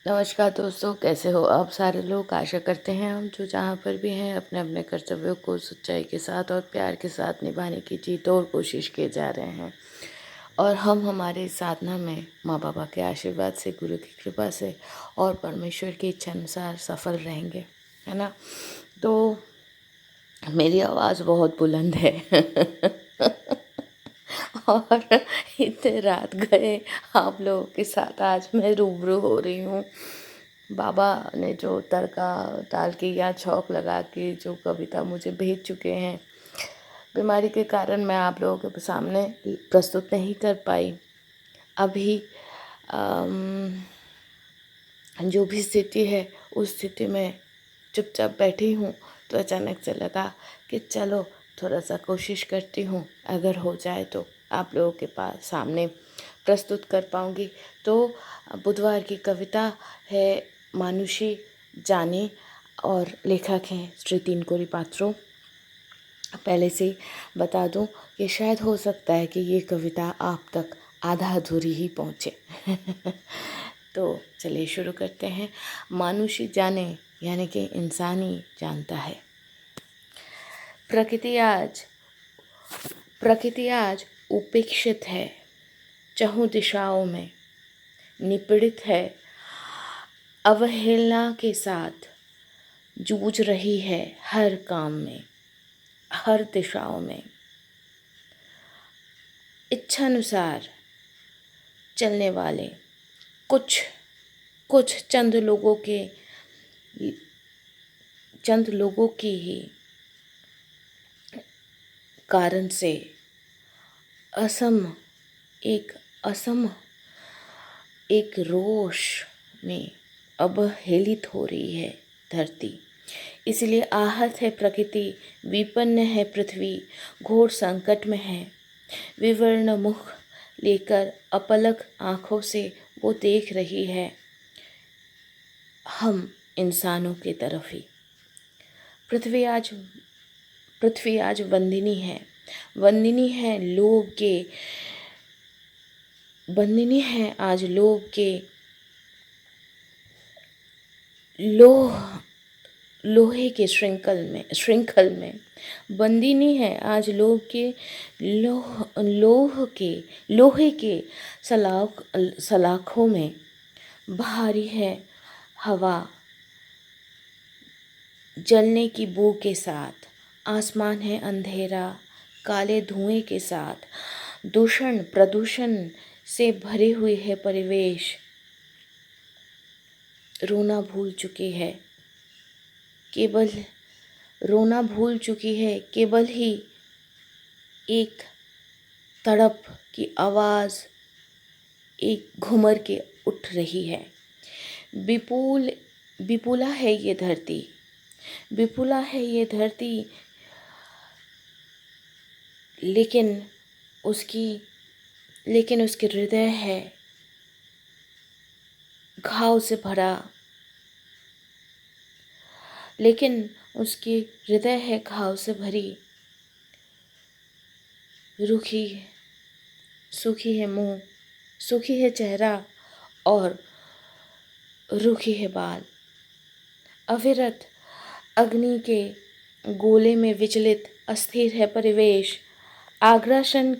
नमस्कार दोस्तों, कैसे हो आप सारे लोग। आशा करते हैं हम जो जहाँ पर भी हैं अपने अपने कर्तव्यों को सच्चाई के साथ और प्यार के साथ निभाने की जी तोड़ कोशिश किए जा रहे हैं। और हम हमारे साधना में माँ बाबा के आशीर्वाद से, गुरु की कृपा से और परमेश्वर की इच्छा अनुसार सफल रहेंगे, है ना। तो मेरी आवाज़ बहुत बुलंद है और इतने रात गए आप लोगों के साथ आज मैं रूबरू हो रही हूँ। बाबा ने जो तड़का डाल के या छौंक लगा के जो कविता मुझे भेज चुके हैं, बीमारी के कारण मैं आप लोगों के सामने प्रस्तुत नहीं कर पाई। अभी जो भी स्थिति है उस स्थिति में चुपचाप बैठी हूँ, तो अचानक से लगा कि चलो थोड़ा सा कोशिश करती हूँ, अगर हो जाए तो आप लोगों के पास सामने प्रस्तुत कर पाऊँगी। तो बुधवार की कविता है मानुषी जाने और लेखक हैं श्री तीन कोरी पात्रो। पहले से ही बता दूं कि शायद हो सकता है कि ये कविता आप तक आधा अधूरी ही पहुँचे तो चलिए शुरू करते हैं। मानुषी जाने यानी कि इंसान ही जानता है। प्रकृति आज प्रकृति आज उपेक्षित है, चहुँ दिशाओं में निपीड़ित है, अवहेलना के साथ जूझ रही है हर काम में, हर दिशाओं में। इच्छानुसार चलने वाले कुछ कुछ चंद लोगों की ही कारण से असम असम एक रोष में अवहेलित हो रही है धरती। इसलिए आहत है प्रकृति, विपन्न है पृथ्वी, घोर संकट में है। विवर्ण मुख लेकर अपलक आँखों से वो देख रही है हम इंसानों की तरफ ही। पृथ्वी आज वंदिनी है आज लोभ के लोहे के श्रृंखल में बंदिनी है आज लोहे के सलाखों में। भारी है हवा जलने की बू के साथ, आसमान है अंधेरा काले धुएं के साथ। प्रदूषण से भरे हुए है परिवेश। रोना भूल चुकी है केवल ही एक तड़प की आवाज़ एक घुमर के उठ रही है। विपुला है ये धरती, लेकिन उसके हृदय है घाव से भरा। सूखी है मुंह, सूखी है चेहरा और रूखी है बाल। अविरत अग्नि के गोले में विचलित अस्थिर है परिवेश। आग्रासन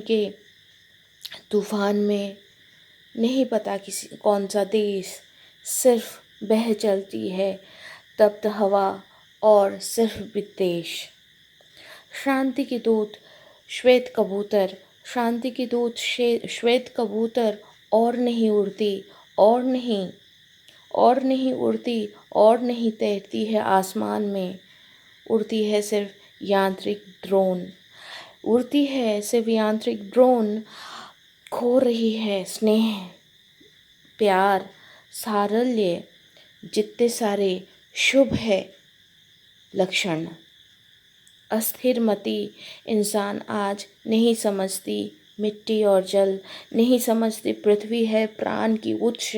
के तूफान में नहीं पता किसी कौन सा देश, सिर्फ बह चलती है तप्त हवा और सिर्फ विद्वेष। शांति के दूत श्वेत कबूतर और नहीं तैरती है आसमान में। उड़ती है सिर्फ यांत्रिक ड्रोन। खो रही है स्नेह, प्यार, सारल्य, जितने सारे शुभ है लक्षण। अस्थिर मति इंसान आज नहीं समझती मिट्टी और जल, नहीं समझती पृथ्वी है प्राण की उच्च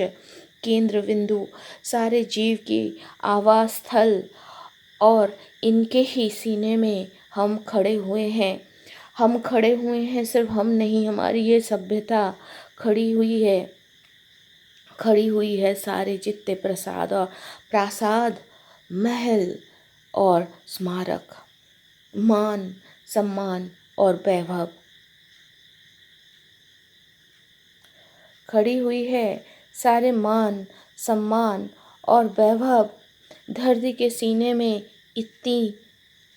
केंद्र बिंदु, सारे जीव की आवास स्थल। और इनके ही सीने में हम खड़े हुए हैं। सिर्फ हम नहीं, हमारी ये सभ्यता खड़ी हुई है खड़ी हुई है सारे जितने प्रासाद, महल और स्मारक, मान सम्मान और वैभव। खड़ी हुई है सारे मान सम्मान और वैभव। धरती के सीने में इतनी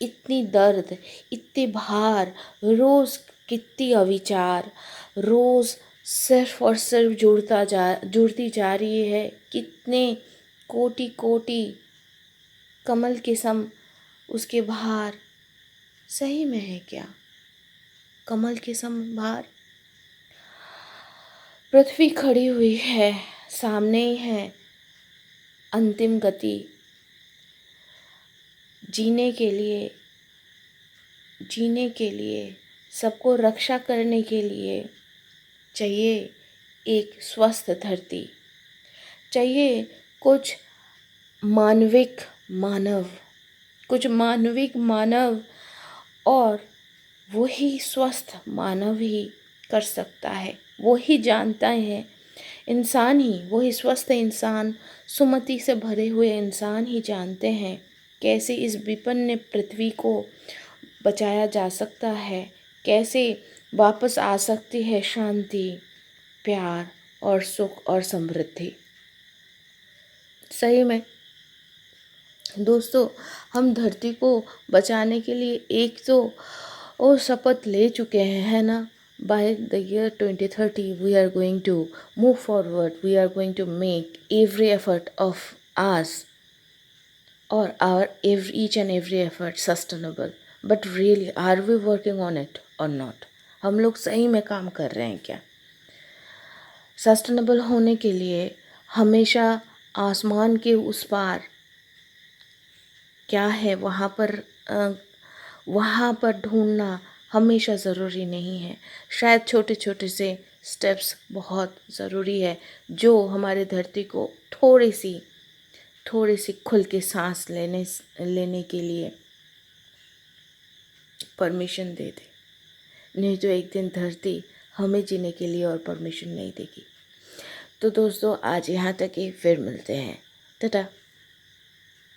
इतनी दर्द, इतनी भार, रोज कितनी अविचार, रोज सिर्फ और सिर्फ जुड़ती जा रही है। कितने कोटि कोटि कमल के सम उसके भार। सही में है क्या कमल के सम भार? पृथ्वी खड़ी हुई है, सामने ही है अंतिम गति। जीने के लिए सबको रक्षा करने के लिए चाहिए एक स्वस्थ धरती, चाहिए कुछ मानविक मानव, और वही स्वस्थ मानव ही कर सकता है। वो ही जानता है, इंसान ही, वही स्वस्थ इंसान, सुमति से भरे हुए इंसान ही जानते हैं कैसे इस विपन्न पृथ्वी को बचाया जा सकता है, कैसे वापस आ सकती है शांति, प्यार और सुख और समृद्धि। सही में दोस्तों, हम धरती को बचाने के लिए एक तो शपथ ले चुके हैं, है ना? By the year 2030, we are going to move forward. We are going to make every effort of us, or each and every effort sustainable. But really, are we working on it or not? हम लोग सही में काम कर रहे हैं क्या? Sustainable होने के लिए हमेशा आसमान के उस पार क्या है वहाँ पर ढूंढना हमेशा ज़रूरी नहीं है। शायद छोटे छोटे से स्टेप्स बहुत ज़रूरी है जो हमारे धरती को थोड़ी सी खुल के सांस लेने के लिए परमिशन दे दे। नहीं तो एक दिन धरती हमें जीने के लिए और परमिशन नहीं देगी। तो दोस्तों, आज यहाँ तक ही, फिर मिलते हैं। टाटा।